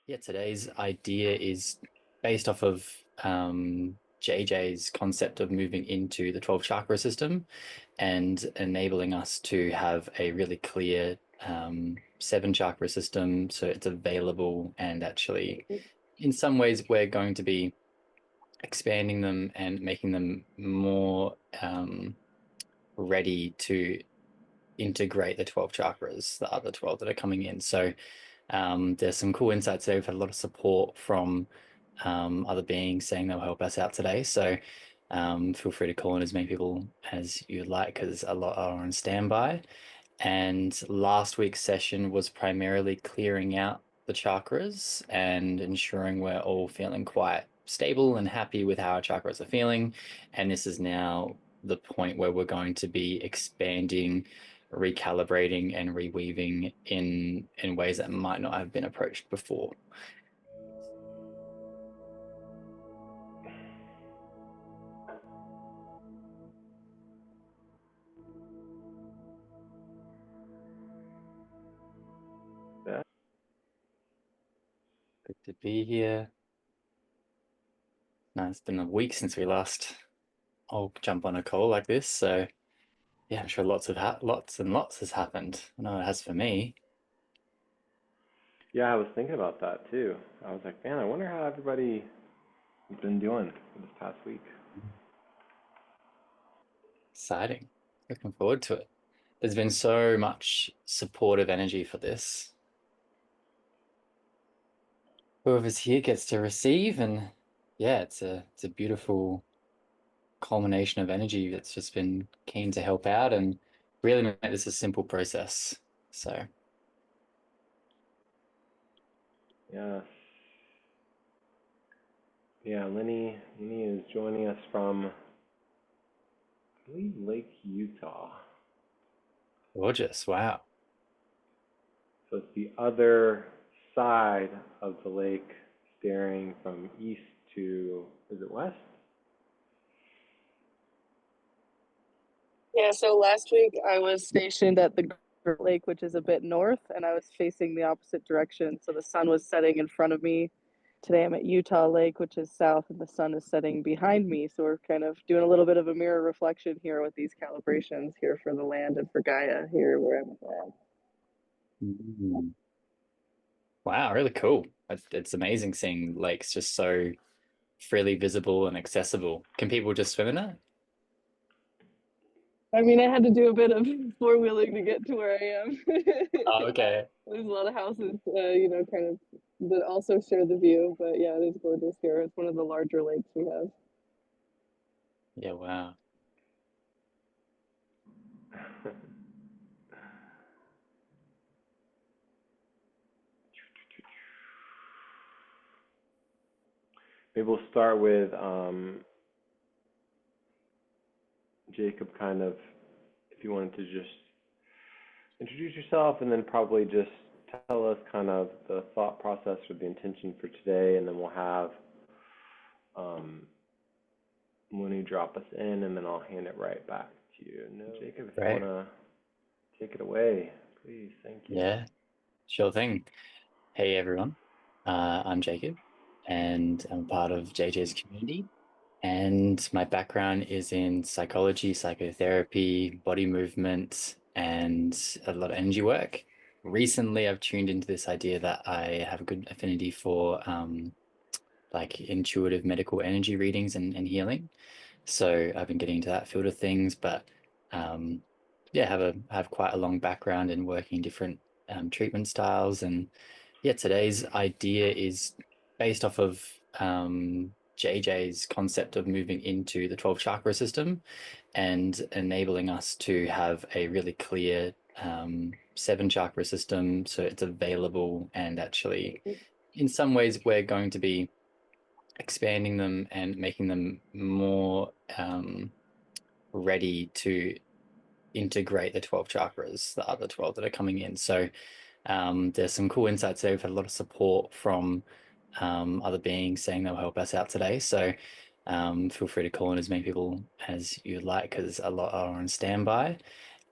Yeah, today's idea is based off of JJ's concept of moving into the 12 chakra system and enabling us to have a really clear 7 chakra system. So it's available, and actually, in some ways, we're going to be expanding them and making them more ready to integrate the 12 chakras, the other 12 that are coming in. So there's some cool insights there. We've had a lot of support from other beings saying they'll help us out today. So feel free to call in as many people as you like, because a lot are on standby. And last week's session was primarily clearing out the chakras and ensuring we're all feeling quite stable and happy with how our chakras are feeling. And this is now the point where we're going to be expanding, recalibrating, and reweaving in ways that might not have been approached before. Good to be here. No, it's been a week since we last all jump on a call like this, so yeah, I'm sure lots and lots has happened. I know it has for me. Yeah, I was thinking about that too. I was like, man, I wonder how everybody has been doing this past week. Exciting. Looking forward to it. There's been so much supportive energy for this. Whoever's here gets to receive, and yeah, it's a beautiful culmination of energy that's just been keen to help out and really make this a simple process. So Yeah. Yeah, Lenny is joining us from, I believe, Lake Utah. gorgeous. Wow. So it's the other side of the lake, staring from east to, is it west? Yeah, so last week I was stationed at the Great Lake, which is a bit north, and I was facing the opposite direction. So the sun was setting in front of me. Today I'm at Utah Lake, which is south, and the sun is setting behind me. So we're kind of doing a little bit of a mirror reflection here with these calibrations here for the land and for Gaia here where I'm at. Mm. Wow, really cool. It's amazing seeing lakes just so freely visible and accessible. Can people just swim in it? I mean, I had to do a bit of four-wheeling to get to where I am. Oh, okay. There's a lot of houses, kind of that also share the view. But yeah, it is gorgeous here. It's one of the larger lakes we have. Yeah, wow. Maybe we'll start with Jacob, kind of, if you wanted to just introduce yourself and then probably just tell us kind of the thought process or the intention for today, and then we'll have Mooney drop us in, and then I'll hand it right back to you. No, Jacob, if you want to take it away, please. Thank you. Yeah, sure thing. Hey, everyone. I'm Jacob, and I'm part of JJ's community. And my background is in psychology, psychotherapy, body movement, and a lot of energy work. Recently, I've tuned into this idea that I have a good affinity for like intuitive medical energy readings and healing. So I've been getting into that field of things, but yeah, have quite a long background in working different treatment styles. And yeah, today's idea is based off of JJ's concept of moving into the 12 chakra system and enabling us to have a really clear 7 chakra system. So it's available, and actually, in some ways, we're going to be expanding them and making them more ready to integrate the 12 chakras, the other 12 that are coming in. So there's some cool insights there. We've had a lot of support from other beings saying they'll help us out today. So feel free to call in as many people as you like, because a lot are on standby.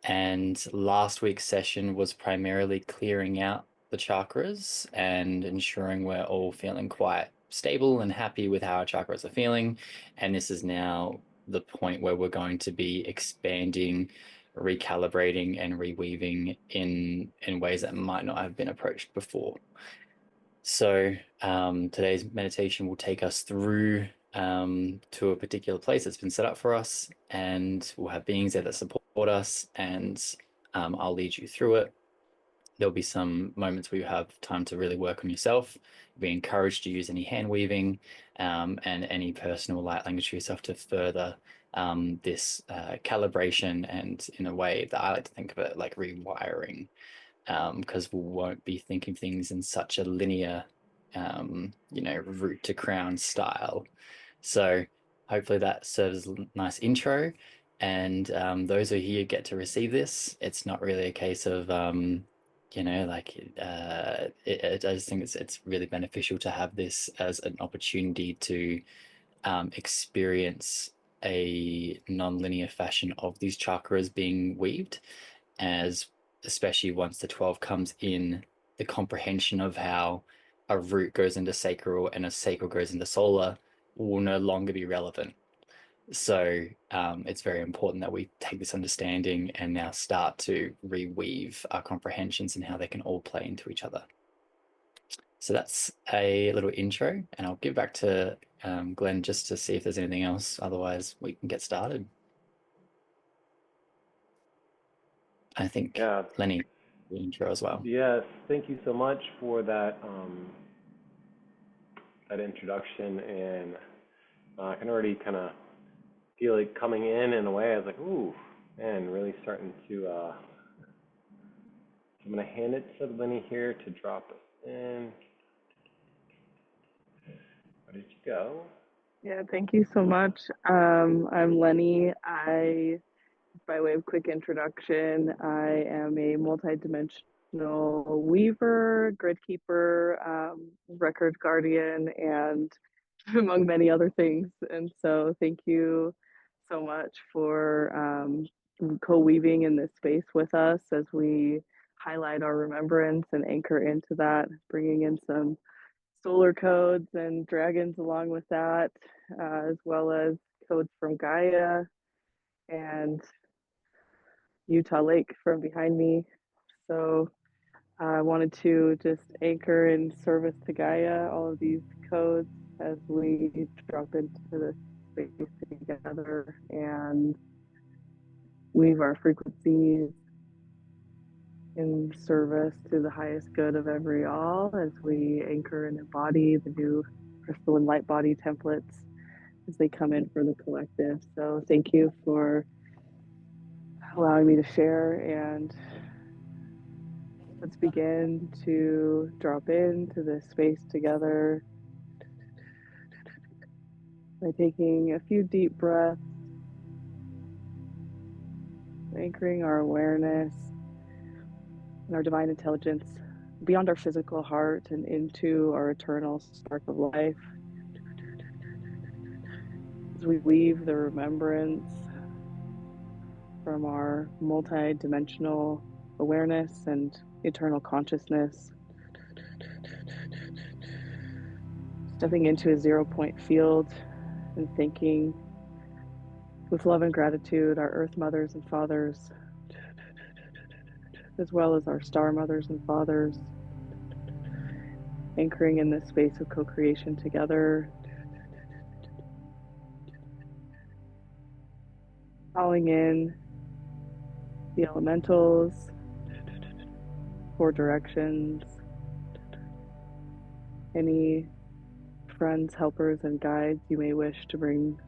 And last week's session was primarily clearing out the chakras and ensuring we're all feeling quite stable and happy with how our chakras are feeling. And this is now the point where we're going to be expanding, recalibrating, and reweaving in ways that might not have been approached before. So today's meditation will take us through to a particular place that's been set up for us, and we'll have beings there that support us, and I'll lead you through it. There'll be some moments where you have time to really work on yourself. You'll be encouraged to use any hand weaving and any personal light language for yourself to further this calibration, and in a way that I like to think of it like rewiring, because we won't be thinking things in such a linear, root to crown style. So hopefully that serves as a nice intro. And those who are here get to receive this. It's not really a case of, I just think it's really beneficial to have this as an opportunity to experience a non-linear fashion of these chakras being weaved, as especially once the 12 comes in, the comprehension of how a root goes into sacral and a sacral goes into solar will no longer be relevant. So it's very important that we take this understanding and now start to reweave our comprehensions and how they can all play into each other. So that's a little intro, and I'll give back to Glenn just to see if there's anything else. Otherwise, we can get started. I think Lenny, the intro as well. Yes, thank you so much for that that introduction, and I can already kind of feel it coming in a way. I was like, ooh, man, really starting to. I'm gonna hand it to Lenny here to drop it in. Where did you go? Yeah, thank you so much. I'm Lenny. By way of quick introduction, I am a multidimensional weaver, grid keeper, record guardian, and among many other things. And so thank you so much for co-weaving in this space with us as we highlight our remembrance and anchor into that, bringing in some solar codes and dragons along with that, as well as codes from Gaia and Utah Lake from behind me. So I wanted to just anchor in service to Gaia all of these codes as we drop into this space together and weave our frequencies in service to the highest good of every all as we anchor and embody the new Crystalline Light Body templates as they come in for the collective. So thank you for allowing me to share, and let's begin to drop into this space together by taking a few deep breaths, anchoring our awareness and our divine intelligence beyond our physical heart and into our eternal spark of life. As we weave the remembrance from our multi-dimensional awareness and eternal consciousness, stepping into a 0-point field and thanking with love and gratitude our earth mothers and fathers, as well as our star mothers and fathers, anchoring in this space of co-creation together, calling in the elementals, 4 directions, any friends, helpers, and guides you may wish to bring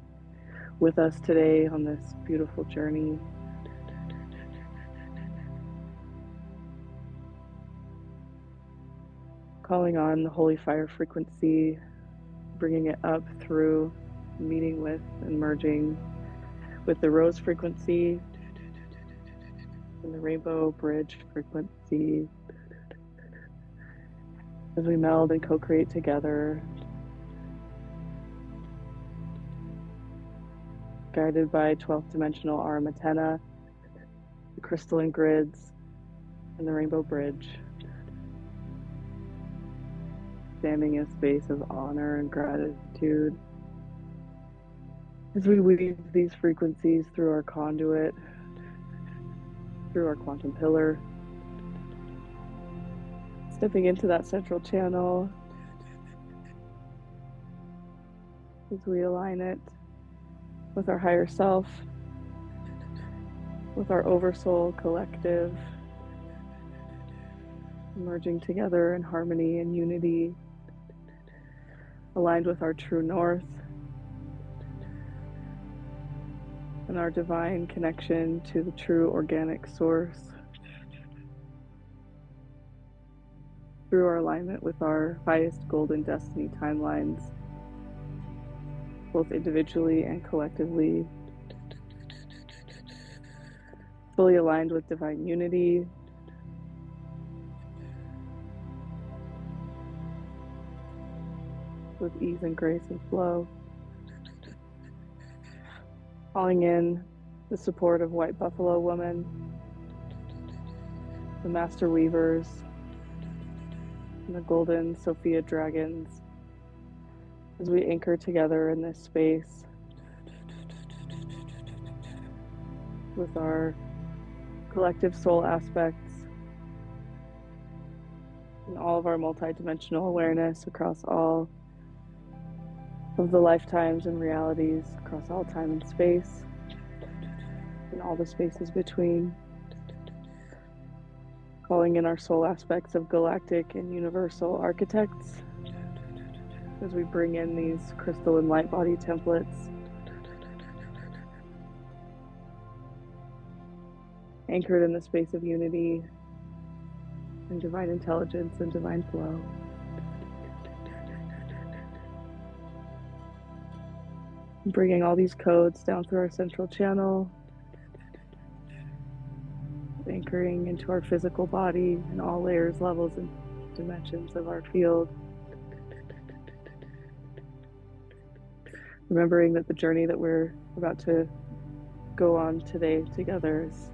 with us today on this beautiful journey. Calling on the holy fire frequency, bringing it up through, meeting with and merging with the rose frequency and the rainbow bridge frequency as we meld and co-create together, guided by 12th dimensional the crystalline grids, and the rainbow bridge. standing in a space of honor and gratitude as we weave these frequencies through our conduit, through our quantum pillar, stepping into that central channel as we align it with our higher self, with our oversoul collective, merging together in harmony and unity, aligned with our true north and our divine connection to the true organic source, through our alignment with our highest golden destiny timelines, both individually and collectively, fully aligned with divine unity, with ease and grace and flow, calling in the support of White Buffalo Woman, the Master Weavers, and the Golden Sophia Dragons, as we anchor together in this space with our collective soul aspects and all of our multidimensional awareness across all of the lifetimes and realities, across all time and space, and all the spaces between, calling in our soul aspects of galactic and universal architects as we bring in these crystalline light body templates, anchored in the space of unity and divine intelligence and divine flow. Bringing all these codes down through our central channel, anchoring into our physical body in all layers, levels, and dimensions of our field. Remembering that the journey that we're about to go on today together is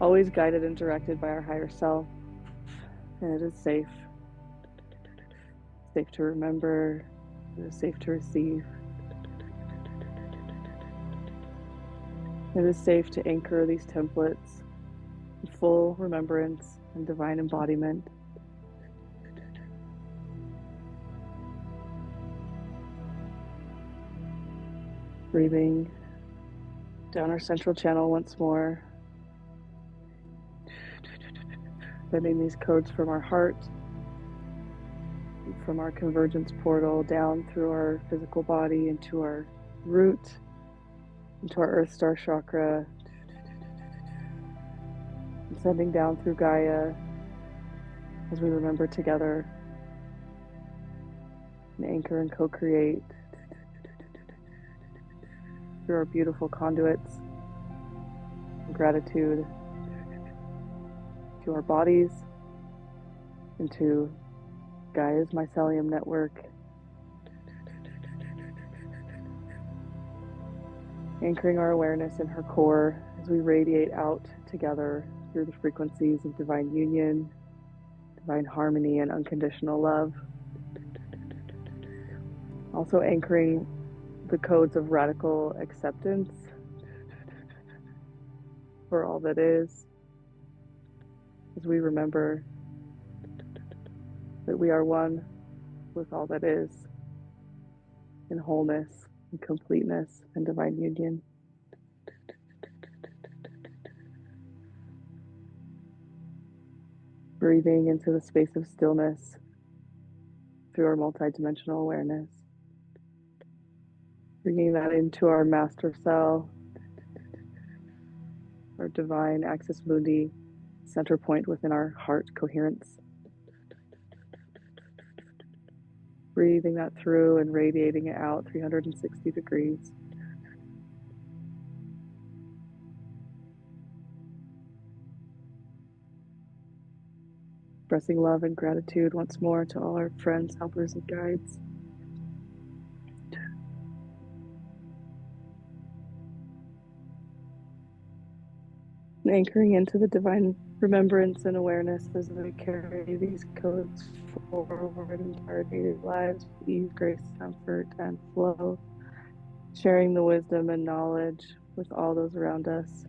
always guided and directed by our higher self, and it is safe. Safe to remember, it is safe to receive. It is safe to anchor these templates in full remembrance and divine embodiment. Breathing down our central channel once more, sending these codes from our heart, from our convergence portal down through our physical body into our root, into our Earth Star chakra, and sending down through Gaia as we remember together and anchor and co-create through our beautiful conduits of gratitude to our bodies, into Gaia's mycelium network, anchoring our awareness in her core as we radiate out together through the frequencies of divine union, divine harmony, and unconditional love. Also anchoring the codes of radical acceptance for all that is, as we remember that we are one with all that is, in wholeness and completeness and divine union. Breathing into the space of stillness through our multidimensional awareness. Bringing that into our master cell, our divine axis mundi, center point within our heart coherence. Breathing that through and radiating it out 360 degrees. Expressing love and gratitude once more to all our friends, helpers, and guides. anchoring into the divine remembrance and awareness as we carry these codes forward into our daily lives with ease, grace, comfort, and flow, sharing the wisdom and knowledge with all those around us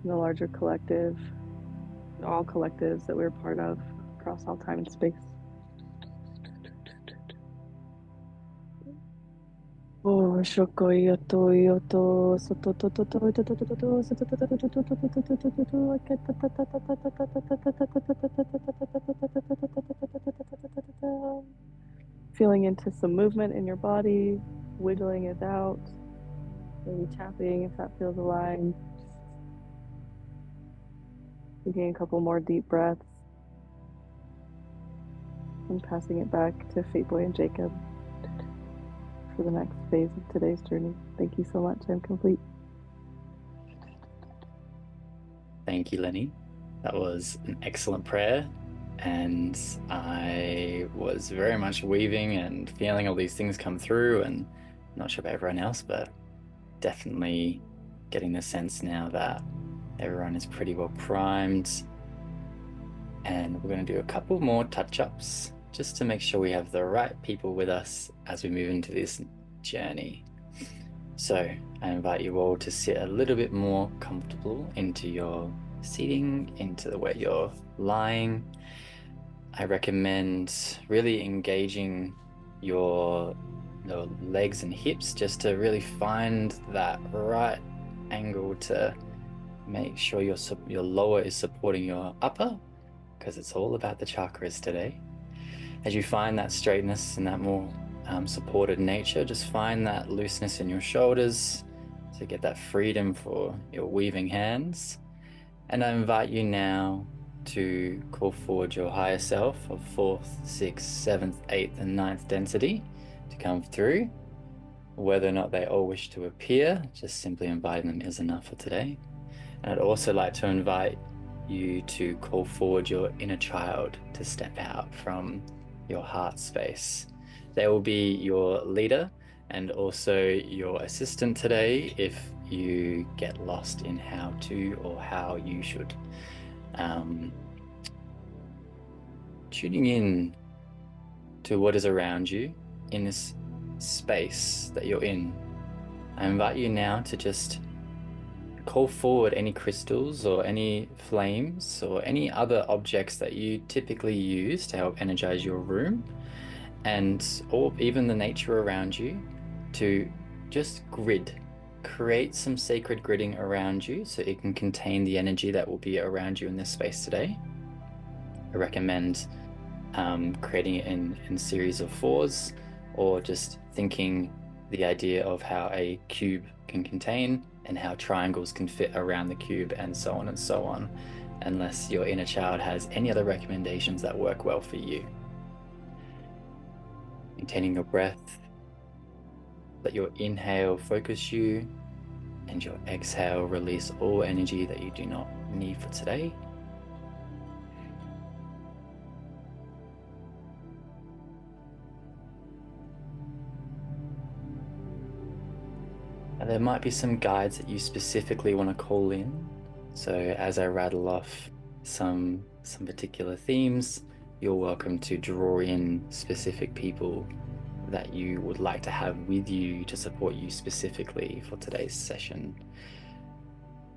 in the larger collective, all collectives that we're part of across all time and space. Oh, shokoyoto yoto soto to to to to to to to soto to to to to to to. Feeling into some movement in your body, wiggling it out, maybe tapping if that feels aligned. Taking a couple more deep breaths and passing it back to Fate Boy and Jacob for the next phase of today's journey. Thank you so much. I'm complete. Thank you, Lenny. That was an excellent prayer, and I was very much weaving and feeling all these things come through, and I'm not sure about everyone else, but definitely getting the sense now that everyone is pretty well primed. And we're going to do a couple more touch-ups just to make sure we have the right people with us as we move into this journey. So I invite you all to sit a little bit more comfortable into your seating, into the way you're lying. I recommend really engaging your legs and hips just to really find that right angle to make sure your lower is supporting your upper, because it's all about the chakras today. As you find that straightness and that more supported nature, just find that looseness in your shoulders to get that freedom for your weaving hands. And I invite you now to call forward your higher self of 4th, 6th, 7th, 8th, and 9th density to come through. Whether or not they all wish to appear, just simply inviting them is enough for today. And I'd also like to invite you to call forward your inner child to step out from your heart space. They will be your leader and also your assistant today if you get lost in how to or how you should. Tuning in to what is around you in this space that you're in. I invite you now to just call forward any crystals or any flames or any other objects that you typically use to help energize your room, or even the nature around you, to just create some sacred gridding around you so it can contain the energy that will be around you in this space today. I recommend creating it in series of 4s, or just thinking the idea of how a cube can contain and how triangles can fit around the cube, and so on, unless your inner child has any other recommendations that work well for you. Maintaining your breath, let your inhale focus you, and your exhale release all energy that you do not need for today. And there might be some guides that you specifically want to call in. So as I rattle off some particular themes, you're welcome to draw in specific people that you would like to have with you to support you specifically for today's session.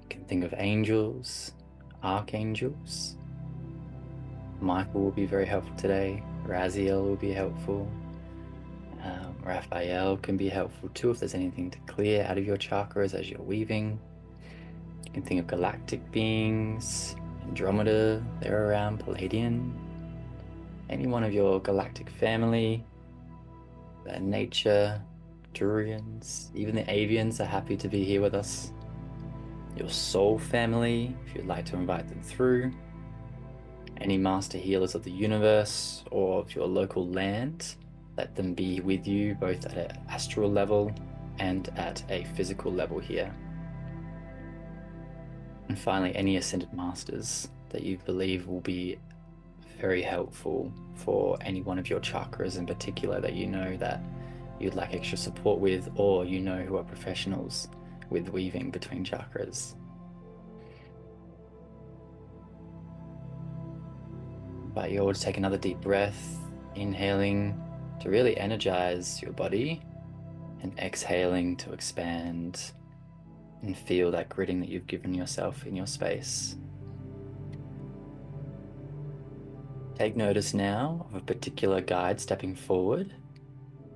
You can think of angels, archangels. Michael will be very helpful today. Raziel will be helpful. Raphael can be helpful too if there's anything to clear out of your chakras as you're weaving. You can think of galactic beings, Andromeda, they're around, Palladian, any one of your galactic family, nature, Durians, even the avians are happy to be here with us. Your soul family, if you'd like to invite them through. Any master healers of the universe or of your local land, let them be with you both at an astral level and at a physical level here. And finally, any ascended masters that you believe will be very helpful for any one of your chakras in particular that you know that you'd like extra support with, or you know who are professionals with weaving between chakras. invite you all to take another deep breath, inhaling to really energize your body, and exhaling to expand and feel that gridding that you've given yourself in your space. Take notice now of a particular guide stepping forward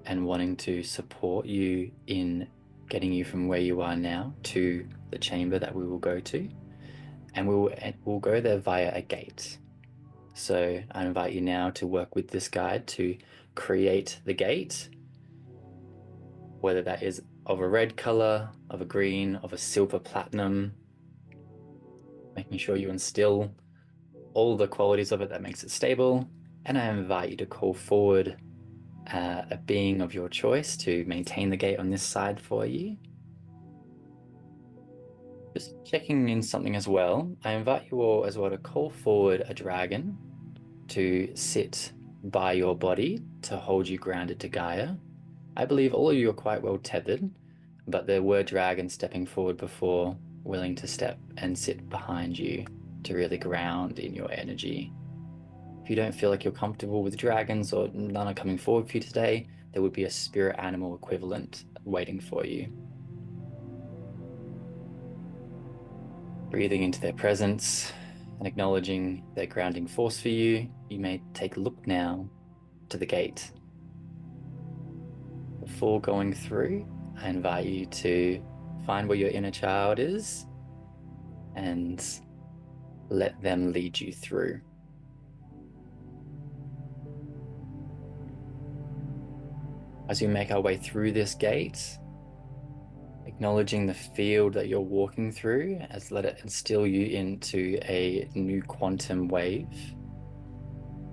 and wanting to support you in getting you from where you are now to the chamber that we will go to. And we'll go there via a gate. So I invite you now to work with this guide to create the gate, whether that is of a red color, of a green, of a silver platinum, making sure you instill all the qualities of it that makes it stable. And I invite you to call forward a being of your choice to maintain the gate on this side for you. Just checking in something as well, I invite you all as well to call forward a dragon to sit by your body to hold you grounded to Gaia. I believe all of you are quite well tethered, but there were dragons stepping forward before, willing to step and sit behind you to really ground in your energy. If you don't feel like you're comfortable with dragons or none are coming forward for you today, there would be a spirit animal equivalent waiting for you. Breathing into their presence and acknowledging their grounding force for you, you may take a look now to the gate. Before going through, I invite you to find where your inner child is and let them lead you through. As we make our way through this gate, acknowledging the field that you're walking through, as let it instill you into a new quantum wave.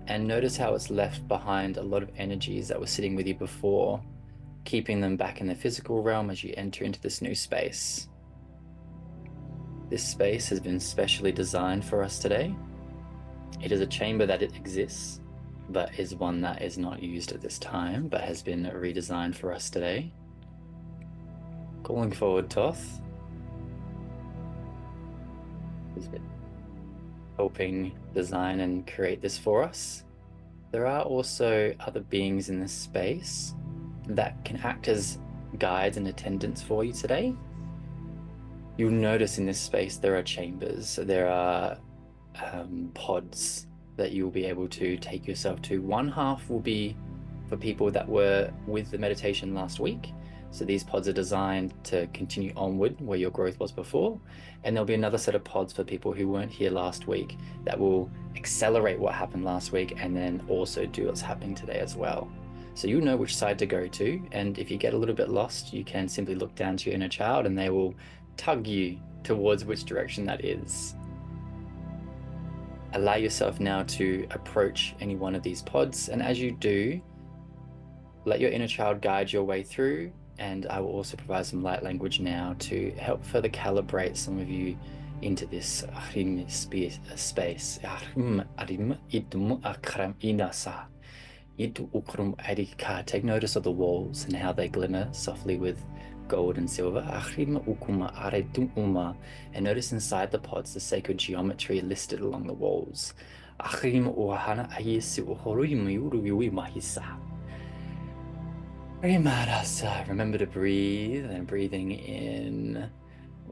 And notice how it's left behind a lot of energies that were sitting with you before, keeping them back in the physical realm as you enter into this new space. This space has been specially designed for us today. It is a chamber that it exists, but is one that is not used at this time, but has been redesigned for us today. Calling forward Toth, who's been helping design and create this for us. There are also other beings in this space that can act as guides and attendants for you today. You'll notice in this space there are chambers, there are pods that you'll be able to take yourself to. One half will be for people that were with the meditation last week. So these pods are designed to continue onward where your growth was before. And there'll be another set of pods for people who weren't here last week that will accelerate what happened last week and then also do what's happening today as well. So you'll know which side to go to. And if you get a little bit lost, you can simply look down to your inner child and they will tug you towards which direction that is. Allow yourself now to approach any one of these pods. And as you do, let your inner child guide your way through. And I will also provide some light language now to help further calibrate some of you into this space. Take notice of the walls and how they glimmer softly with gold and silver. And notice inside the pods the sacred geometry listed along the walls. Remember to breathe, and breathing in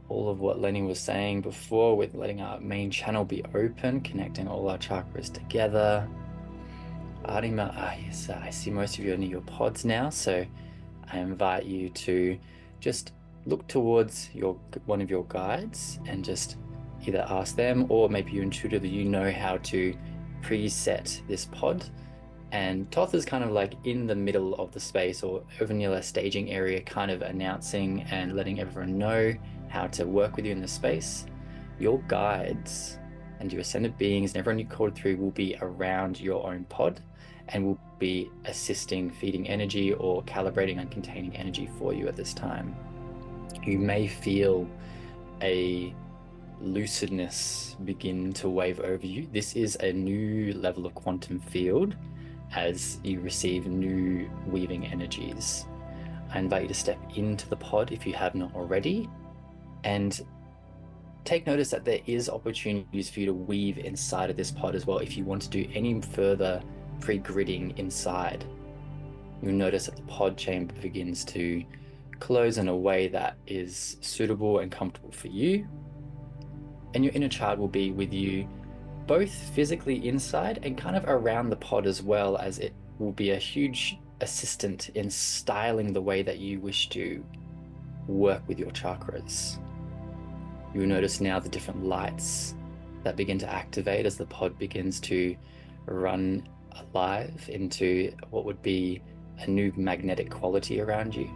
all of what Lenny was saying before, with letting our main channel be open, connecting all our chakras together. I see most of you are near your pods now, so I invite you to just look towards one of your guides and just either ask them, or maybe you intuitively you know how to preset this pod. And Toth is kind of like in the middle of the space or over near the staging area, kind of announcing and letting everyone know how to work with you in the space. Your guides and your ascended beings and everyone you called through will be around your own pod and will be assisting, feeding energy or calibrating and containing energy for you at this time. You may feel a lucidness begin to wave over you. This is a new level of quantum field as you receive new weaving energies. I invite you to step into the pod if you have not already, and take notice that there is opportunities for you to weave inside of this pod as well if you want to do any further pre-gridding inside. You'll notice that the pod chamber begins to close in a way that is suitable and comfortable for you. And your inner child will be with you both physically inside and kind of around the pod as well, as it will be a huge assistant in styling the way that you wish to work with your chakras. You'll notice now the different lights that begin to activate as the pod begins to run alive into what would be a new magnetic quality around you.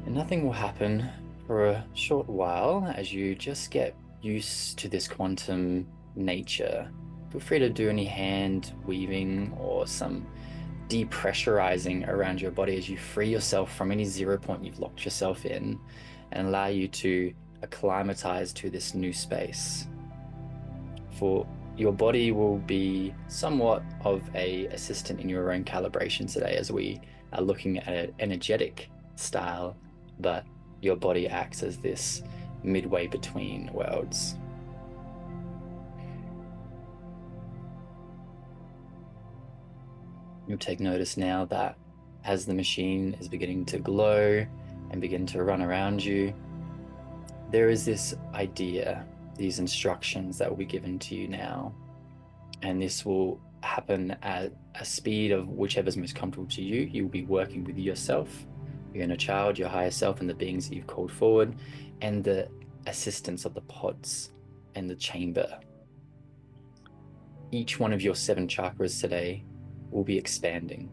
And nothing will happen for a short while as you just get used to this quantum nature. Feel free to do any hand weaving or some depressurizing around your body as you free yourself from any 0 point you've locked yourself in and allow you to acclimatize to this new space. For your body will be somewhat of an assistant in your own calibration today as we are looking at an energetic style, but your body acts as this midway between worlds. You'll take notice now that as the machine is beginning to glow and begin to run around you, there is this idea, these instructions that will be given to you now. And this will happen at a speed of whichever's most comfortable to you. You'll be working with yourself, your inner child, your higher self, and the beings that you've called forward, and the assistance of the pods and the chamber. Each one of your 7 chakras today will be expanding.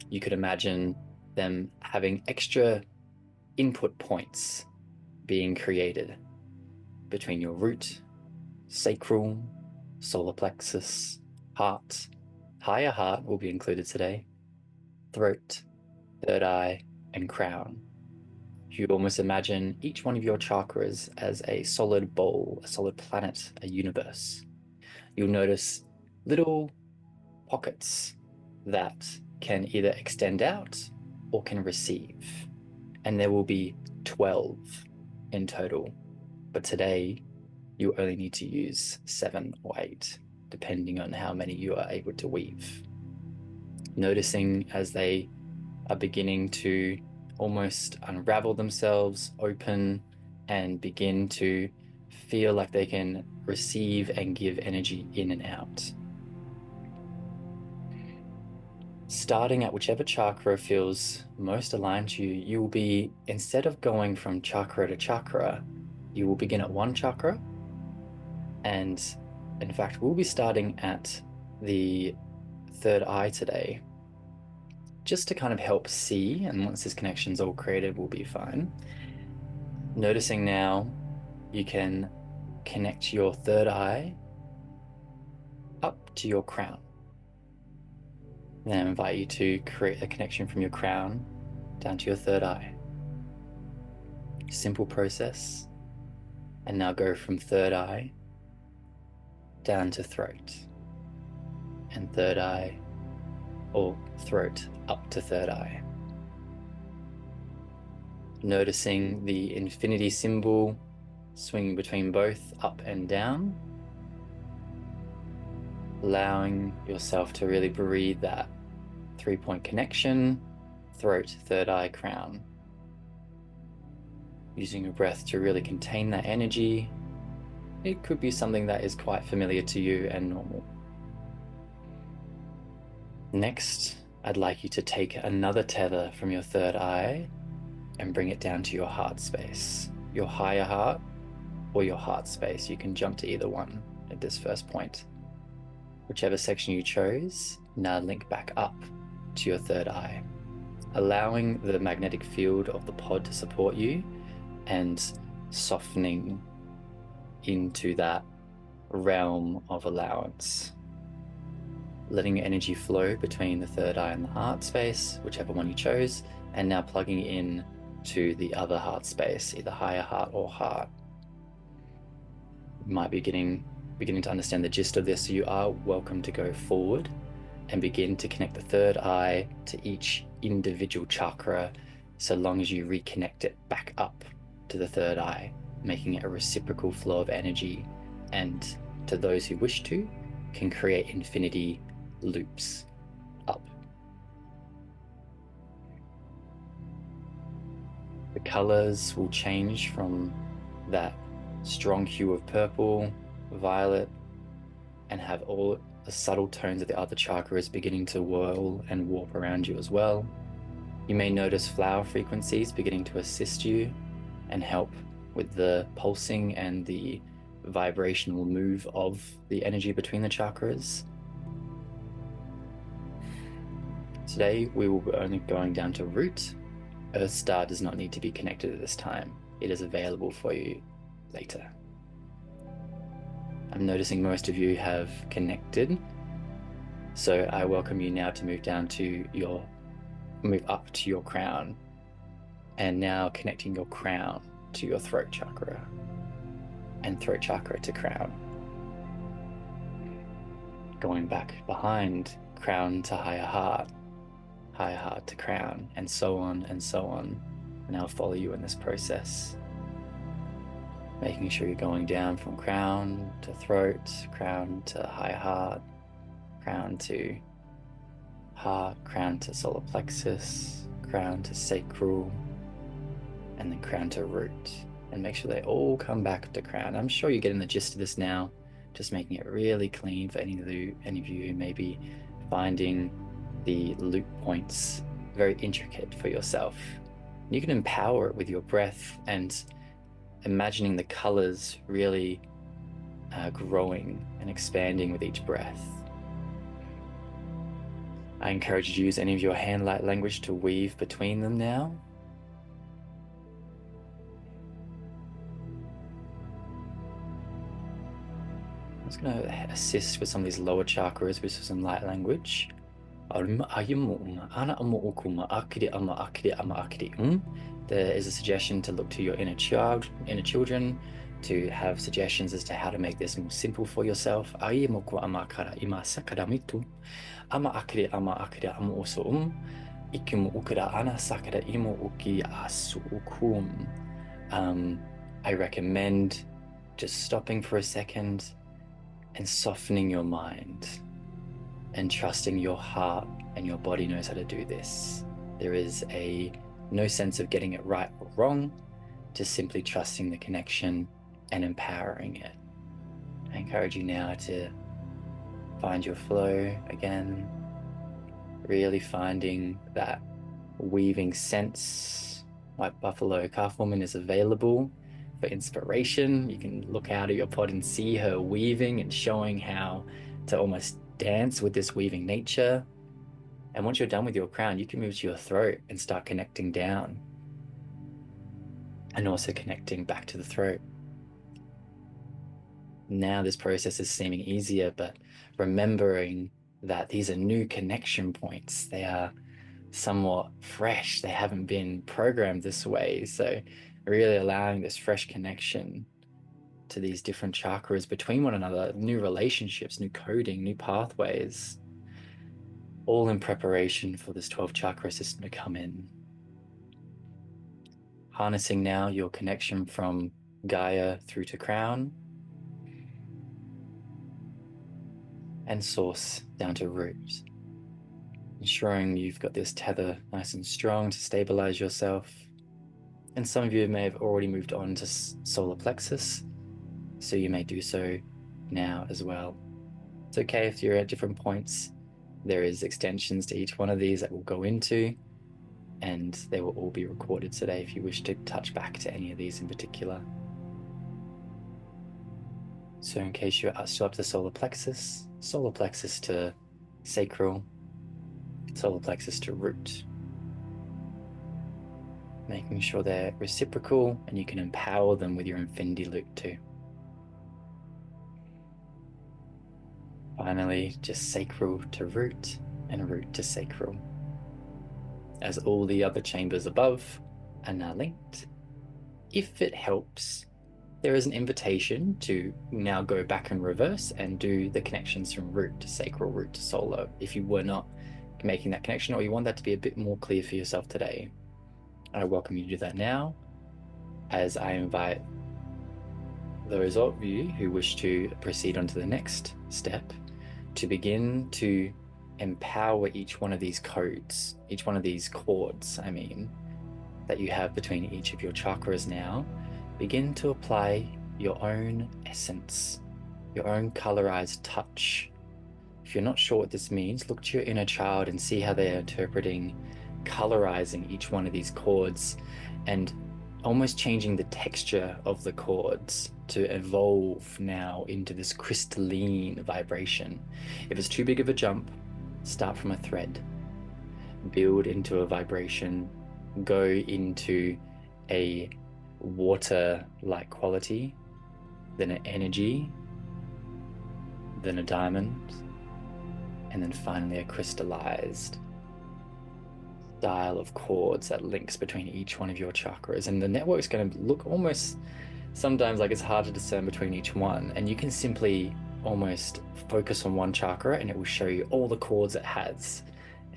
You could imagine them having extra input points being created between your root, sacral, solar plexus, heart, higher heart will be included today, throat, third eye, and crown. You almost imagine each one of your chakras as a solid ball, a solid planet, a universe. You'll notice little pockets that can either extend out or can receive. And there will be 12 in total. But today, you only need to use 7 or 8, depending on how many you are able to weave. Noticing as they are beginning to almost unravel themselves, open, and begin to feel like they can receive and give energy in and out. Starting at whichever chakra feels most aligned to you, you will be, instead of going from chakra to chakra, you will begin at one chakra. And in fact, we'll be starting at the third eye today, just to kind of help see. And once this connection's all created, we'll be fine. Noticing now, you can connect your third eye up to your crown. Then I invite you to create a connection from your crown down to your third eye. Simple process. And now go from third eye down to throat. And third eye, or throat up to third eye. Noticing the infinity symbol swinging between both up and down. Allowing yourself to really breathe that 3-point connection, throat, third eye, crown. Using your breath to really contain that energy. It could be something that is quite familiar to you and normal. Next, I'd like you to take another tether from your third eye and bring it down to your heart space, your higher heart or your heart space. You can jump to either one at this first point. Whichever section you chose, now link back up to your third eye, allowing the magnetic field of the pod to support you and softening into that realm of allowance. Letting your energy flow between the third eye and the heart space, whichever one you chose, and now plugging in to the other heart space, either higher heart or heart. You might be beginning to understand the gist of this, so you are welcome to go forward and begin to connect the third eye to each individual chakra, so long as you reconnect it back up to the third eye, making it a reciprocal flow of energy, and to those who wish to, can create infinity loops up. The colors will change from that strong hue of purple, violet, and have all the subtle tones of the other chakras beginning to whirl and warp around you as well. You may notice flower frequencies beginning to assist you and help with the pulsing and the vibrational move of the energy between the chakras. Today, we will be only going down to root. Earth Star does not need to be connected at this time. It is available for you later. I'm noticing most of you have connected, so I welcome you now to move up to your crown, and now connecting your crown to your throat chakra, and throat chakra to crown. Going back behind, crown to higher heart to crown, and so on and so on. And I'll follow you in this process, making sure you're going down from crown to throat, crown to high heart, crown to heart, crown to solar plexus, crown to sacral, and then crown to root. And make sure they all come back to crown. I'm sure you're getting the gist of this now, just making it really clean for any of you who may be finding the loop points very intricate for yourself. You can empower it with your breath and imagining the colors really growing and expanding with each breath. I encourage you to use any of your hand light language to weave between them now. I'm just going to assist with some of these lower chakras with some light language. There is a suggestion to look to your inner children, to have suggestions as to how to make this more simple for yourself. I recommend just stopping for a second and softening your mind and trusting your heart and your body knows how to do this. There is no sense of getting it right or wrong, just simply trusting the connection and empowering it. I encourage you now to find your flow again, really finding that weaving sense. White buffalo calf woman is available for inspiration. You can look out at your pod and see her weaving and showing how to almost dance with this weaving nature. And once you're done with your crown, you can move to your throat and start connecting down, and also connecting back to the throat. Now this process is seeming easier, but remembering that these are new connection points. They are somewhat fresh. They haven't been programmed this way. So really allowing this fresh connection to these different chakras between one another, new relationships, new coding, new pathways, all in preparation for this 12 chakra system to come in. Harnessing now your connection from Gaia through to crown and source down to root, ensuring you've got this tether nice and strong to stabilize yourself. And some of you may have already moved on to solar plexus, so you may do so now as well. It's okay if you're at different points. There is extensions to each one of these that we'll go into, and they will all be recorded today if you wish to touch back to any of these in particular. So in case you're still up to solar plexus to sacral, solar plexus to root, making sure they're reciprocal and you can empower them with your infinity loop too. Finally, just sacral to root and root to sacral. As all the other chambers above are now linked, if it helps, there is an invitation to now go back in reverse and do the connections from root to sacral, root to solar, if you were not making that connection or you want that to be a bit more clear for yourself today. I welcome you to do that now. as I invite those of you who wish to proceed on to the next step to begin to empower each one of these codes, each one of these chords, that you have between each of your chakras now. Begin to apply your own essence, your own colorized touch. If you're not sure what this means, look to your inner child and see how they're interpreting, colorizing each one of these chords and almost changing the texture of the chords to evolve now into this crystalline vibration. If it's too big of a jump, start from a thread, build into a vibration, go into a water-like quality, then an energy, then a diamond, and then finally a crystallized style of chords that links between each one of your chakras. And the network's going to look almost sometimes like it's hard to discern between each one, and you can simply almost focus on one chakra and it will show you all the chords it has,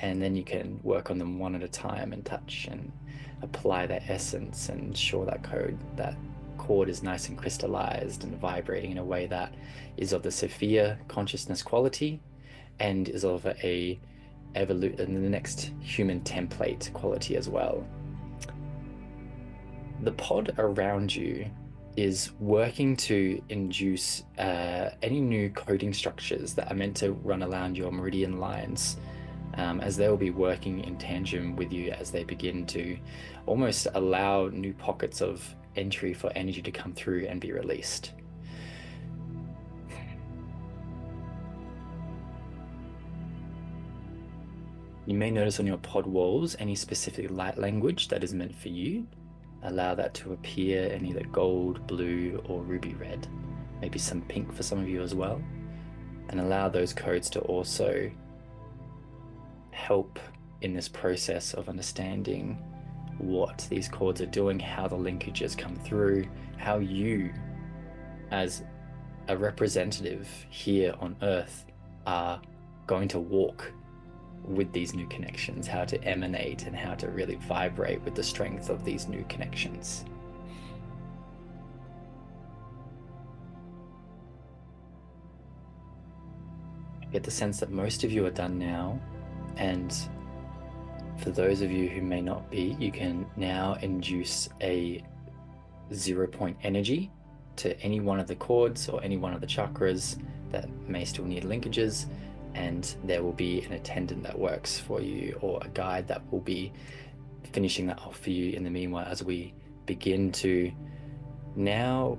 and then you can work on them one at a time and touch and apply that essence and ensure that chord is nice and crystallized and vibrating in a way that is of the Sophia consciousness quality and is of the next human template quality as well. The pod around you is working to induce any new coding structures that are meant to run around your meridian lines, as they will be working in tandem with you as they begin to almost allow new pockets of entry for energy to come through and be released. You may notice on your pod walls any specific light language that is meant for you. Allow that to appear in either gold, blue, or ruby red. Maybe some pink for some of you as well. And allow those codes to also help in this process of understanding what these chords are doing, how the linkages come through, how you, as a representative here on Earth, are going to walk with these new connections, how to emanate and how to really vibrate with the strength of these new connections. I get the sense that most of you are done now, and for those of you who may not be, you can now induce a 0-point energy to any one of the chords or any one of the chakras that may still need linkages, and there will be an attendant that works for you or a guide that will be finishing that off for you in the meanwhile, as we begin to now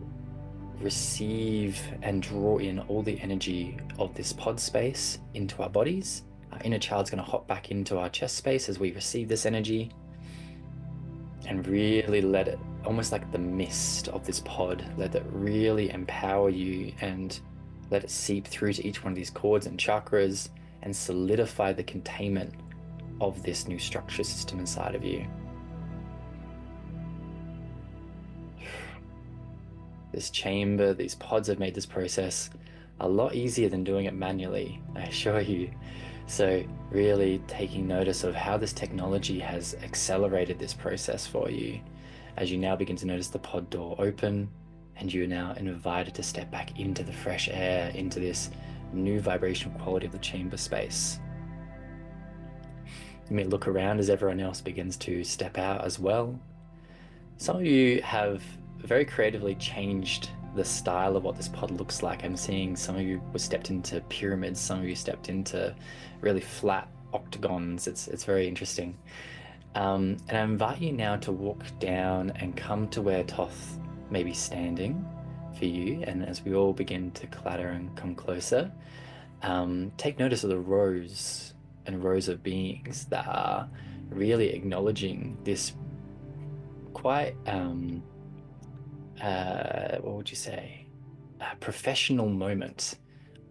receive and draw in all the energy of this pod space into our bodies. Our inner child's going to hop back into our chest space as we receive this energy and really let it, almost like the mist of this pod, let it really empower you and let it seep through to each one of these chords and chakras and solidify the containment of this new structure system inside of you. This chamber, these pods have made this process a lot easier than doing it manually, I assure you. So really taking notice of how this technology has accelerated this process for you, as you now begin to notice the pod door open, and you're now invited to step back into the fresh air, into this new vibrational quality of the chamber space. You may look around as everyone else begins to step out as well. Some of you have very creatively changed the style of what this pod looks like. I'm seeing some of you were stepped into pyramids, some of you stepped into really flat octagons. It's very interesting. And I invite you now to walk down and come to where Toth may be standing for you. And as we all begin to clatter and come closer, take notice of the rows and rows of beings that are really acknowledging this quite, what would you say, a professional moment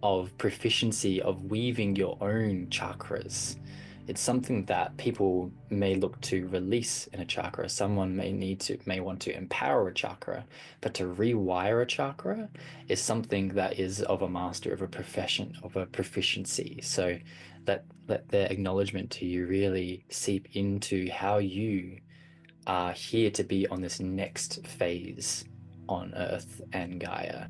of proficiency of weaving your own chakras. It's something that people may look to release in a chakra. Someone may want to empower a chakra, but to rewire a chakra is something that is of a master, of a profession, of a proficiency. So let their acknowledgement to you really seep into how you are here to be on this next phase on Earth and Gaia.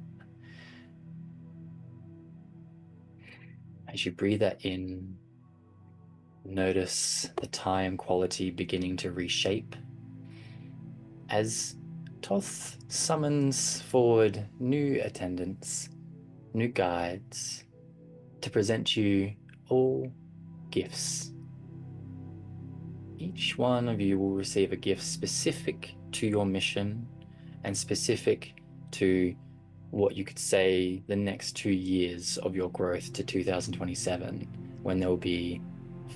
As you breathe that in, notice the time quality beginning to reshape as Thoth summons forward new attendants, new guides, to present you all gifts. Each one of you will receive a gift specific to your mission and specific to what you could say the next 2 years of your growth to 2027, when there will be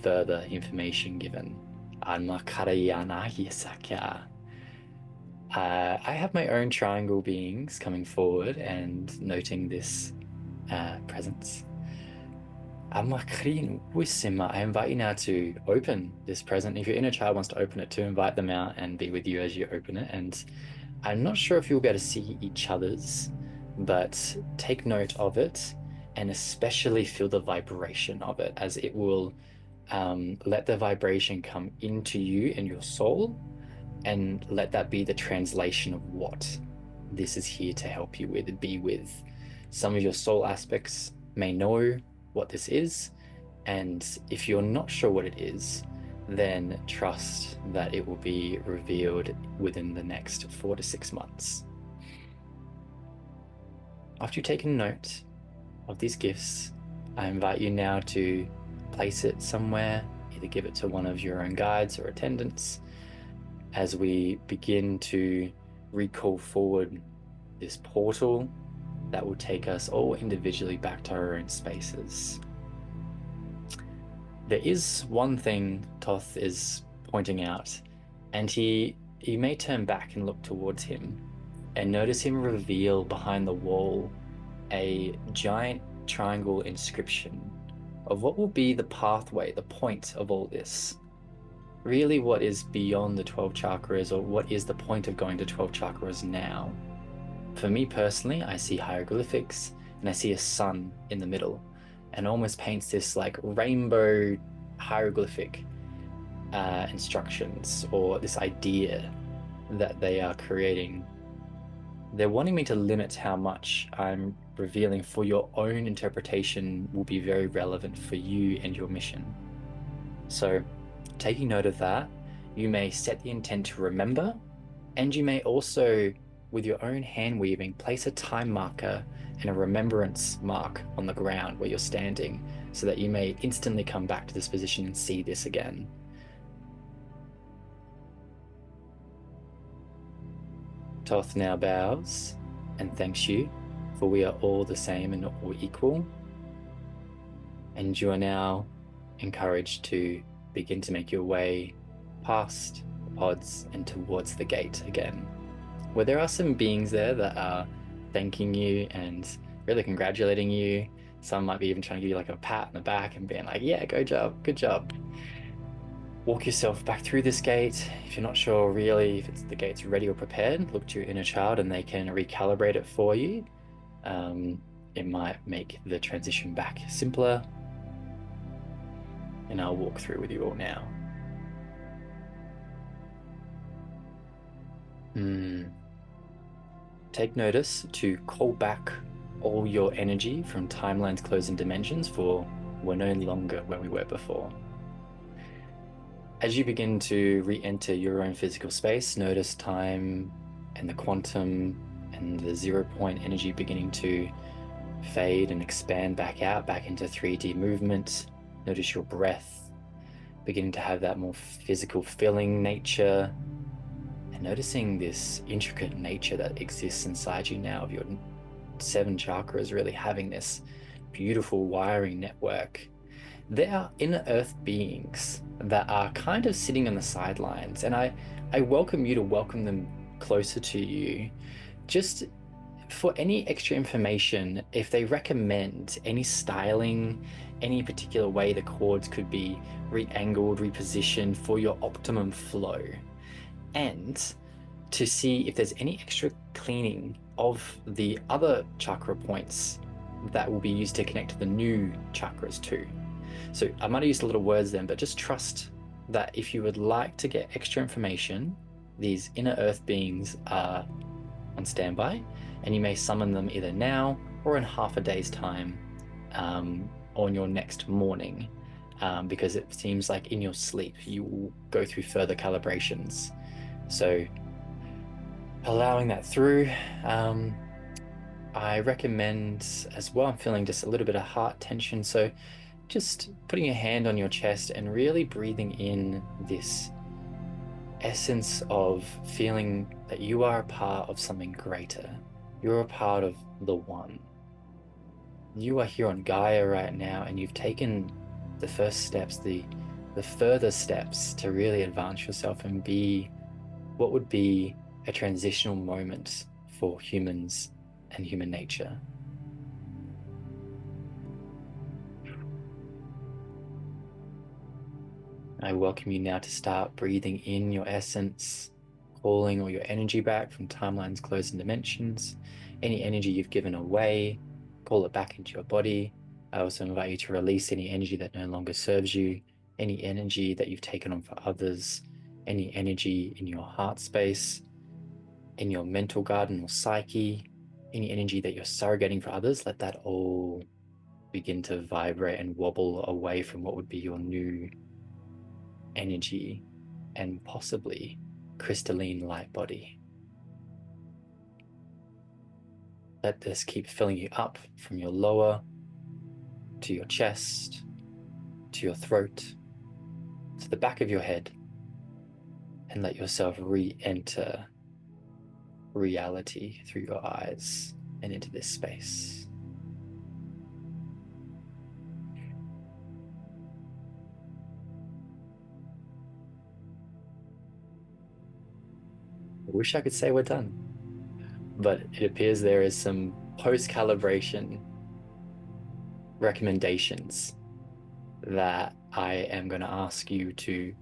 further information given. I have my own triangle beings coming forward and noting this presence. I invite you now to open this present. If your inner child wants to open it, to invite them out and be with you as you open it. And I'm not sure if you'll be able to see each other's, but take note of it and especially feel the vibration of it, as it will let the vibration come into you and your soul, and let that be the translation of what this is here to help you with, be with. Some of your soul aspects may know what this is, and if you're not sure what it is, then trust that it will be revealed within the next 4 to 6 months. After you've taken note of these gifts, I invite you now to place it somewhere, either give it to one of your own guides or attendants, as we begin to recall forward this portal that will take us all individually back to our own spaces. There is one thing Thoth is pointing out, and you may turn back and look towards him and notice him reveal behind the wall a giant triangle inscription of what will be the pathway, the point of all this. Really what is beyond the 12 chakras, or what is the point of going to 12 chakras now. For me personally, I see hieroglyphics and I see a sun in the middle, and almost paints this like rainbow hieroglyphic instructions, or this idea that they are creating. They're wanting me to limit how much I'm revealing, for your own interpretation will be very relevant for you and your mission. So taking note of that, you may set the intent to remember, and you may also, with your own hand weaving, place a time marker and a remembrance mark on the ground where you're standing, so that you may instantly come back to this position and see this again. Thoth now bows and thanks you, for we are all the same and all equal. And you are now encouraged to begin to make your way past the pods and towards the gate again, where there are some beings there that are thanking you and really congratulating you. Some might be even trying to give you like a pat on the back and being like, yeah, good job. Walk yourself back through this gate. If you're not sure really if the gate's ready or prepared, look to your inner child and they can recalibrate it for you. It might make the transition back simpler. And I'll walk through with you all now. Take notice to call back all your energy from timelines, closing dimensions, for we're no longer where we were before. As you begin to re-enter your own physical space, notice time and the quantum and the 0 point energy beginning to fade and expand back out, back into 3D movement. Notice your breath beginning to have that more physical filling nature, and noticing this intricate nature that exists inside you now of your 7 chakras, really having this beautiful wiring network. There are inner earth beings that are kind of sitting on the sidelines, and I welcome you to welcome them closer to you. Just for any extra information, if they recommend any styling, any particular way the chords could be re-angled, repositioned for your optimum flow, and to see if there's any extra cleaning of the other chakra points that will be used to connect to the new chakras too. So I might have used a little words then, but just trust that if you would like to get extra information, these inner earth beings are on standby, and you may summon them either now or in half a day's time, or in your next morning, because it seems like in your sleep you will go through further calibrations. So allowing that through. I recommend as well, I'm feeling just a little bit of heart tension, so just putting your hand on your chest and really breathing in this essence of feeling that you are a part of something greater. You're a part of the one. You are here on Gaia right now, and you've taken the first steps, the further steps to really advance yourself and be what would be a transitional moment for humans and human nature. I welcome you now to start breathing in your essence, calling all your energy back from timelines, closed, and dimensions. Any energy you've given away, call it back into your body. I also invite you to release any energy that no longer serves you, any energy that you've taken on for others, any energy in your heart space, in your mental garden or psyche, any energy that you're surrogating for others. Let that all begin to vibrate and wobble away from what would be your new energy and possibly crystalline light body. Let this keep filling you up from your lower to your chest, to your throat, to the back of your head, and let yourself re-enter reality through your eyes and into this space. I wish I could say we're done, but it appears there is some post-calibration recommendations that I am going to ask you to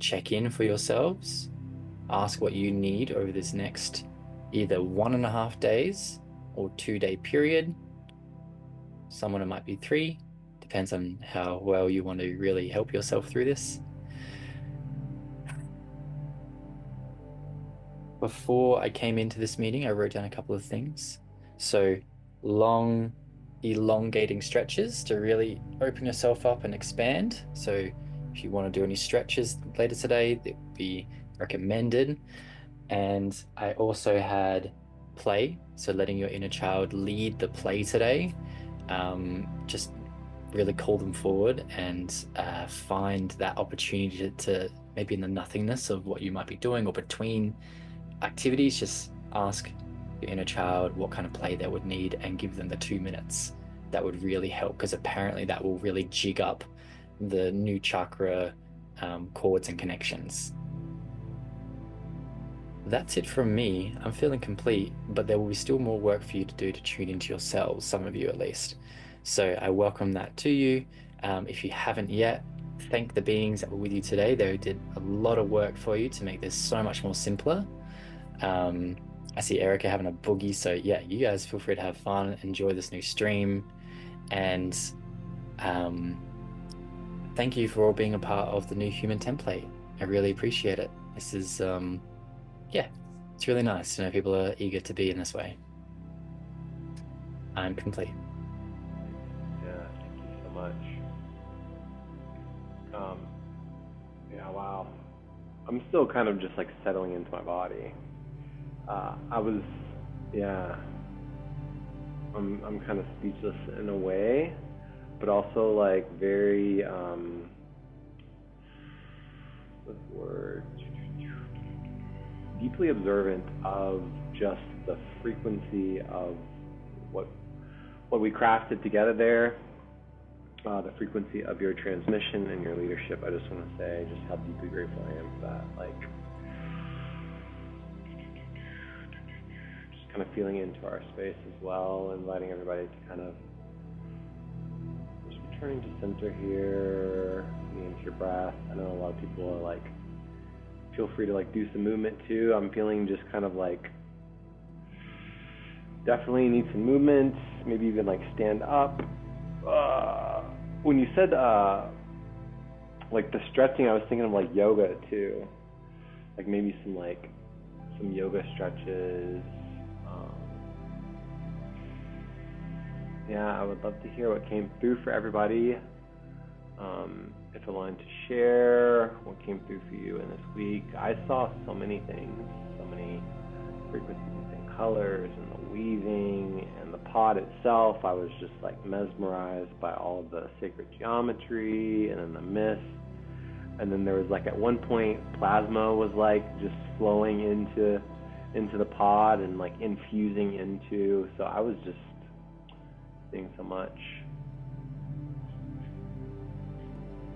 check in for yourselves. Ask what you need over this next either 1.5 days or 2-day period. Someone it might be 3, depends on how well you want to really help yourself through this. Before I came into this meeting, I wrote down a couple of things. So long, elongating stretches to really open yourself up and expand. So if you want to do any stretches later today, that would be recommended. And I also had play, so letting your inner child lead the play today. Just really call them forward and find that opportunity to maybe in the nothingness of what you might be doing or between activities, just ask your inner child what kind of play they would need and give them the 2 minutes. That would really help, because apparently that will really jig up the new chakra chords and connections. That's it from me. I'm feeling complete, but there will be still more work for you to do to tune into yourselves, some of you at least. So I welcome that to you. If you haven't yet, thank the beings that were with you today. They did a lot of work for you to make this so much more simpler. I see Erica having a boogie, so yeah, you guys feel free to have fun, enjoy this new stream, and thank you for all being a part of the new human template. I really appreciate it. This is yeah, it's really nice to know people are eager to be in this way. I'm complete. Yeah, thank you so much. Yeah, wow. I'm still kind of just like settling into my body. I'm kind of speechless in a way, but also like very, what's the word? Deeply observant of just the frequency of what we crafted together there, the frequency of your transmission and your leadership. I just want to say just how deeply grateful I am for that. Like, just kind of feeling into our space as well, inviting everybody to kind of just returning to center here, feeling into your breath. I know a lot of people are like, feel free to like do some movement too. I'm feeling just kind of like definitely need some movement, maybe even like stand up. When you said like the stretching, I was thinking of like yoga too. like maybe some yoga stretches. Yeah, I would love to hear what came through for everybody. If aligned to share what came through for you in this week. I saw so many things, so many frequencies and colors, and the weaving and the pod itself. I was just like mesmerized by all of the sacred geometry and then the mist. And then there was like at one point plasma was like just flowing into the pod and like infusing into. So I was just seeing so much.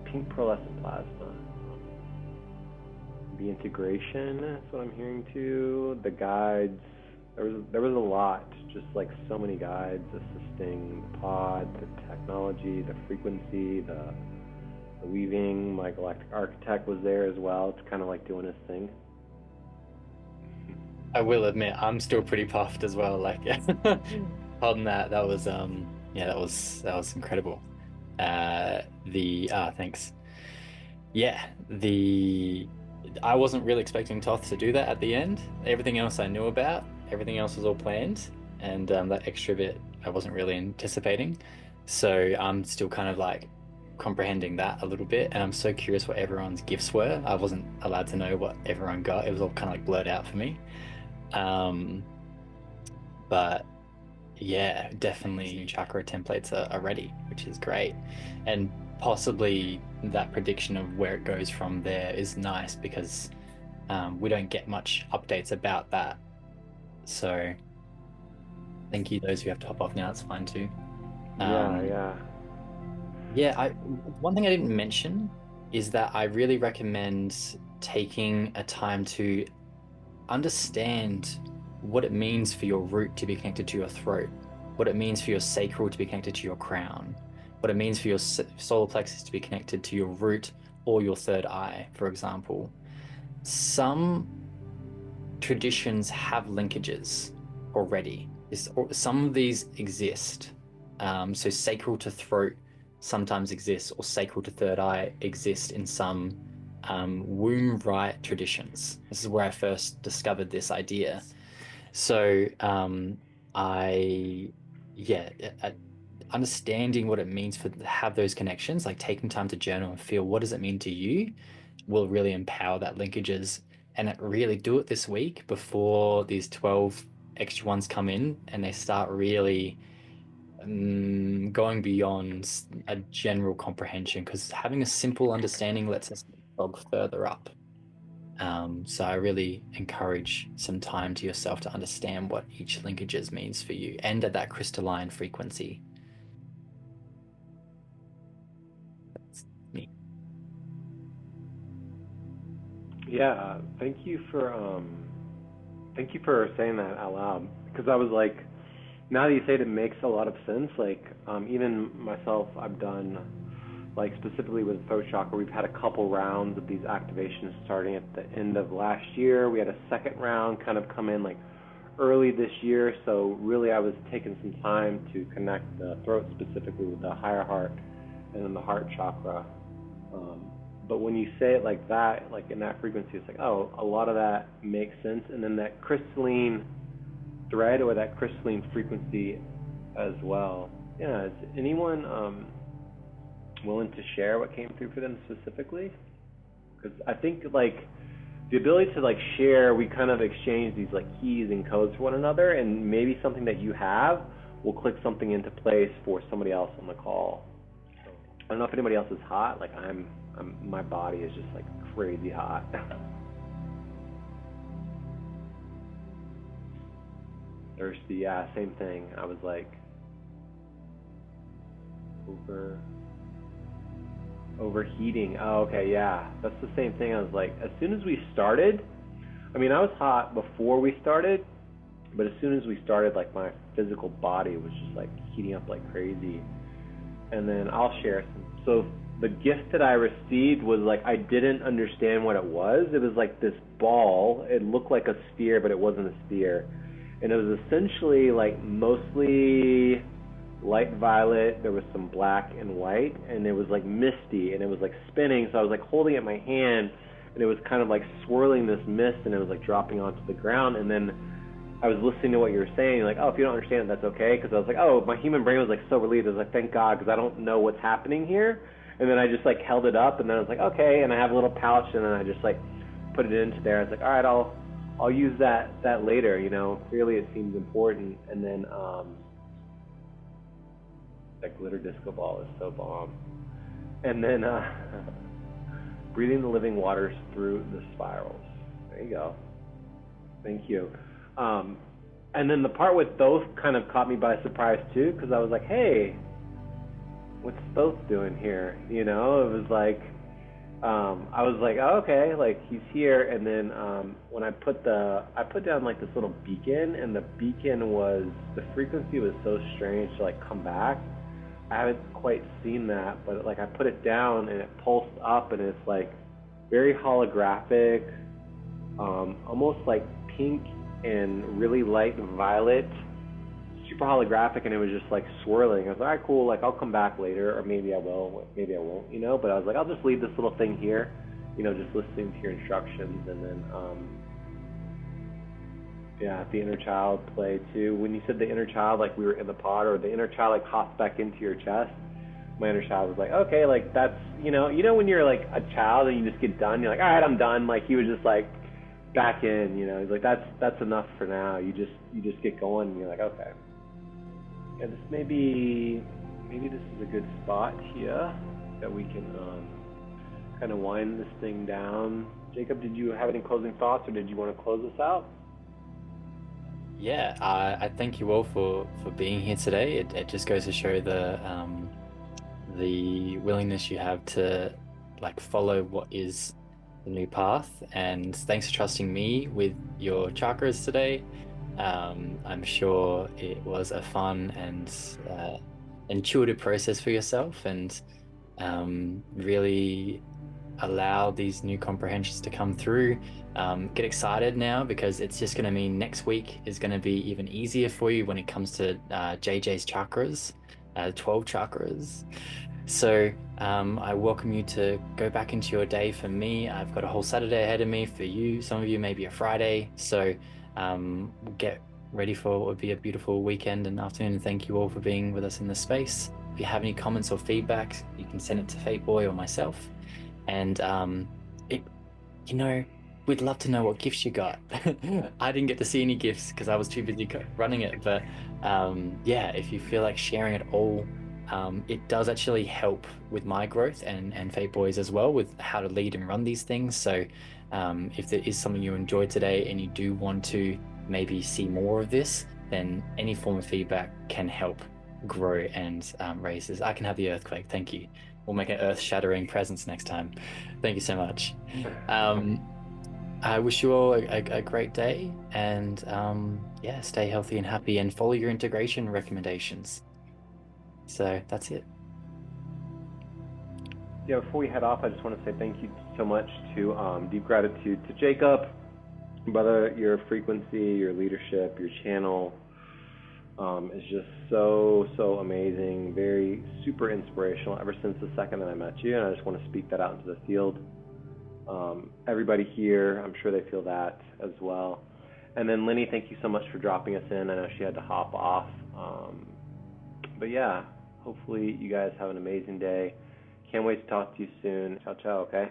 Pink pearlescent plasma. The integration, that's what I'm hearing too. The guides, there was a lot, just like so many guides assisting the pod, the technology, the frequency, the weaving. My galactic architect was there as well. It's kind of like doing his thing. I will admit, I'm still pretty puffed as well. Like, pardon that. That was that was incredible. Thanks. Yeah, I wasn't really expecting Toth to do that at the end. Everything else I knew about, everything else was all planned, and that extra bit I wasn't really anticipating. So I'm still kind of like comprehending that a little bit, and I'm so curious what everyone's gifts were. I wasn't allowed to know what everyone got. It was all kind of like blurred out for me. But yeah, definitely chakra templates are ready, which is great. And possibly that prediction of where it goes from there is nice because we don't get much updates about that. So thank you, those who have to hop off now, it's fine too. Yeah. One thing I didn't mention is that I really recommend taking a time to understand what it means for your root to be connected to your throat, what it means for your sacral to be connected to your crown, what it means for your solar plexus to be connected to your root or your third eye, for example. Some traditions have linkages already. Some of these exist. So sacral to throat sometimes exists, or sacral to third eye exists in some womb rite traditions. This is where I first discovered this idea. So understanding what it means to have those connections, like taking time to journal and feel what does it mean to you, will really empower that linkages. And really do it this week before these 12 extra ones come in and they start really going beyond a general comprehension, because having a simple understanding lets us log further up. So I really encourage some time to yourself to understand what each linkages means for you and at that crystalline frequency. That's me. Yeah, thank you for saying that out loud, because I was like, now that you say it, it makes a lot of sense. Like even myself, I've done, like specifically with throat chakra, we've had a couple rounds of these activations starting at the end of last year. We had a second round kind of come in like early this year. So really I was taking some time to connect the throat specifically with the higher heart and then the heart chakra. But when you say it like that, like in that frequency, it's like, oh, a lot of that makes sense. And then that crystalline thread or that crystalline frequency as well. Yeah, is anyone willing to share what came through for them specifically? Because I think like the ability to like share, we kind of exchange these like keys and codes for one another, and maybe something that you have will click something into place for somebody else on the call. So, I don't know if anybody else is hot. Like my body is just like crazy hot. Thirsty, yeah, same thing. I was like overheating. Oh, okay, yeah, that's the same thing. I was like, as soon as we started, I mean, I was hot before we started, but as soon as we started, like my physical body was just like heating up like crazy. And then I'll share some. So the gift that I received was like, I didn't understand what it was. It was like this ball. It looked like a sphere, but it wasn't a sphere. And it was essentially like mostly light violet. There was some black and white, and it was like misty, and it was like spinning. So I was like holding it in my hand, and it was kind of like swirling this mist, and it was like dropping onto the ground. And then I was listening to what you were saying, like, oh, if you don't understand it, that's okay, because I was like, oh, my human brain was like so relieved. I was like, thank God, because I don't know what's happening here. And then I just like held it up, and then I was like, okay, and I have a little pouch, and then I just like put it into there. I was like, all right, I'll use that later, you know. Clearly it seems important. And then that glitter disco ball is so bomb. And then breathing the living waters through the spirals. There you go. Thank you. And then the part with Thoth kind of caught me by surprise too, because I was like, hey, what's Thoth doing here? You know, it was like, I was like, oh, okay, like he's here. And then when I put down like this little beacon, and the beacon was, the frequency was so strange to like come back. I haven't quite seen that, but like I put it down and it pulsed up, and it's like very holographic, almost like pink and really light violet, super holographic, and it was just like swirling. I was like, all right, cool, like I'll come back later, or maybe I will, maybe I won't, you know. But I was like, I'll just leave this little thing here, you know, just listening to your instructions. And then yeah, the inner child play too. When you said the inner child, like we were in the pod, or the inner child like hops back into your chest, my inner child was like, okay, like that's, you know when you're like a child and you just get done, you're like, all right, I'm done. Like he was just like back in, you know. He's like, that's enough for now. You just get going, and you're like, okay. Yeah, this maybe this is a good spot here that we can kind of wind this thing down. Jacob, did you have any closing thoughts, or did you want to close this out? Yeah, I thank you all for being here today. It just goes to show the willingness you have to like follow what is the new path, and thanks for trusting me with your chakras today. I'm sure it was a fun and intuitive process for yourself, and really allow these new comprehensions to come through. Get excited now, because it's just going to mean next week is going to be even easier for you when it comes to JJ's chakras, 12 chakras. So I welcome you to go back into your day. For me, I've got a whole Saturday ahead of me. For you, some of you, maybe a Friday. So get ready for what would be a beautiful weekend and afternoon. And thank you all for being with us in this space. If you have any comments or feedback, you can send it to Fateboy or myself. And we'd love to know what gifts you got. I didn't get to see any gifts because I was too busy running it. But yeah, if you feel like sharing it all, it does actually help with my growth and Fateboy's as well, with how to lead and run these things. So if there is something you enjoyed today and you do want to maybe see more of this, then any form of feedback can help grow and raise this. I can have the earthquake. Thank you. We'll make an earth-shattering presence next time. Thank you so much. I wish you all a great day, and yeah, stay healthy and happy, and follow your integration recommendations. So that's it. Yeah, before we head off, I just want to say thank you so much to deep gratitude to Jacob, brother. Your frequency, your leadership, your channel is just so amazing, very super inspirational ever since the second that I met you, and I just want to speak that out into the field. Everybody here, I'm sure they feel that as well. And then Lenny, thank you so much for dropping us in. I know she had to hop off, but yeah, hopefully you guys have an amazing day. Can't wait to talk to you soon. Ciao, ciao, okay?